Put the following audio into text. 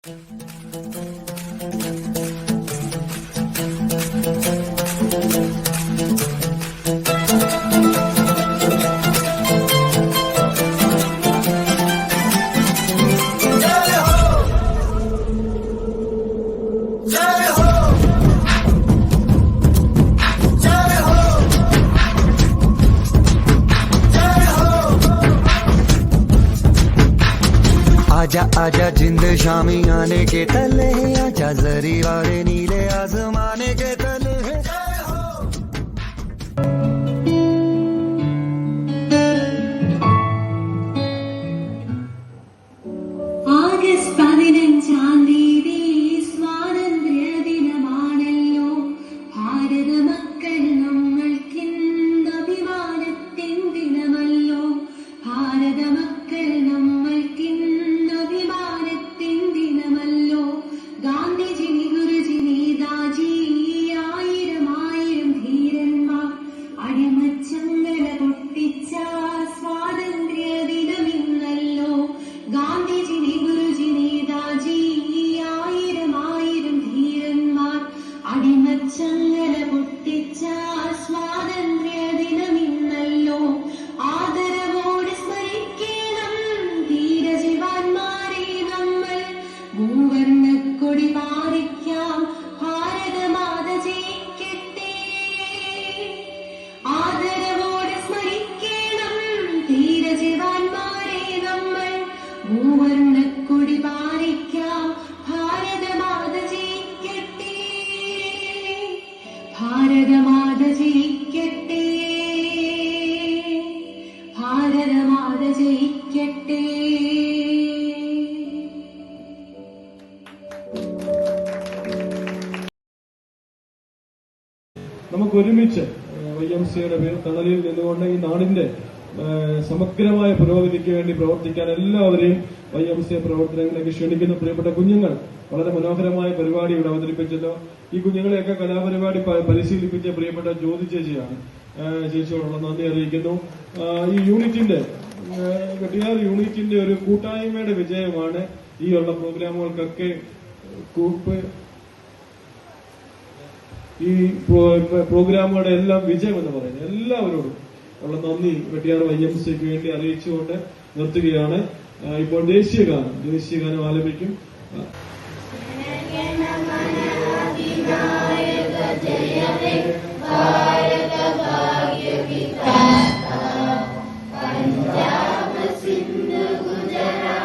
आजा आजा जिंद शामी आने के तले है, आजा जरी वाले नीले आसमाने के तले है। ആഗസ്റ്റ് 15-ാം തീയതി സ്വാതന്ത്ര്യ ദിനമാണല്ലോ. ഭാരത മക്കൾ നമ്മൾക്കിന്ന് അഭിമാനത്തിൻ ദിനമല്ലോ. ഭാരത മക്കൾ നമ്മൾക്കിന്ന് അഭിമാനത്തിൻ ദിനമല്ലോ. ഗാന്ധിജി ഗുരുജി നേതാജി ആയിരം ആയിരം ധീരന്മാർ അടിമച്ചങ്ങല പൊട്ടിച്ച സ്വാതന്ത്ര്യ ദിനമിന്നല്ലോ. ഗാന്ധിജി ഗുരുജി നേതാജി ആയിരം ആയിരം ധീരന്മാർ അടിമച്ചങ്ങല പൊട്ടിച്ച സ്വാതന്ത്ര്യ ദിനമിന്നല്ലോ. ആദരവോടെ സ്മരിക്കണം ധീരജവാന്മാരെ നമ്മൾ. മൂവർണ്ണക്കൊടി പാറിക്കാം ഭാരതമാത ജയിക്കട്ടെ. ആദരവോടെ സ്മരിക്കണം ധീരജവാന്മാരെ നമ്മൾ. മൂവർണ്ണക്കൊടി പാറിക്കാം ഭാരതമാത ജയിക്കട്ടെ. ഭാരതമാത ജയിക്കട്ടെ. ഭാരതമാത ജയിക്കട്ടെ. നമുക്ക് ഒരുമിച്ച് YMCAയുടെ തണലിൽ നിന്നുകൊണ്ട് ഈ നാടിന്റെ സമഗ്രമായ പുരോഗതിക്ക് വേണ്ടി പ്രവർത്തിക്കാൻ എല്ലാവരെയും YMCA പ്രവർത്തനങ്ങളിലേക്ക് ക്ഷണിക്കുന്ന പ്രിയപ്പെട്ട കുഞ്ഞുങ്ങൾ. വളരെ മനോഹരമായ പരിപാടി ഇവിടെ അവതരിപ്പിച്ചല്ലോ. ഈ കുഞ്ഞുങ്ങളെയൊക്കെ കലാപരിപാടി പരിശീലിപ്പിച്ച പ്രിയപ്പെട്ട ജ്യോതി ചേച്ചിയാണ്. ചേച്ചിയോടുള്ള നന്ദി അറിയിക്കുന്നു. ഈ യൂണിറ്റിന്റെ വെട്ടിയാർ യൂണിറ്റിന്റെ ഒരു കൂട്ടായ്മയുടെ വിജയമാണ് ഈ ഉള്ള പ്രോഗ്രാമുകൾക്കൊക്കെ ഈ പ്രോഗ്രാമുകളുടെ എല്ലാം വിജയം എന്ന് പറയുന്നത്. എല്ലാവരോടും ഉള്ള നന്ദി വെട്ടിയാർ YMCAക്ക് വേണ്ടി അറിയിച്ചുകൊണ്ട് നിർത്തുകയാണ്. ഇപ്പോൾ ദേശീയഗാനം ആലപിക്കും. പഞ്ചാബ് സിന്ധ് ഗുജറാത്ത്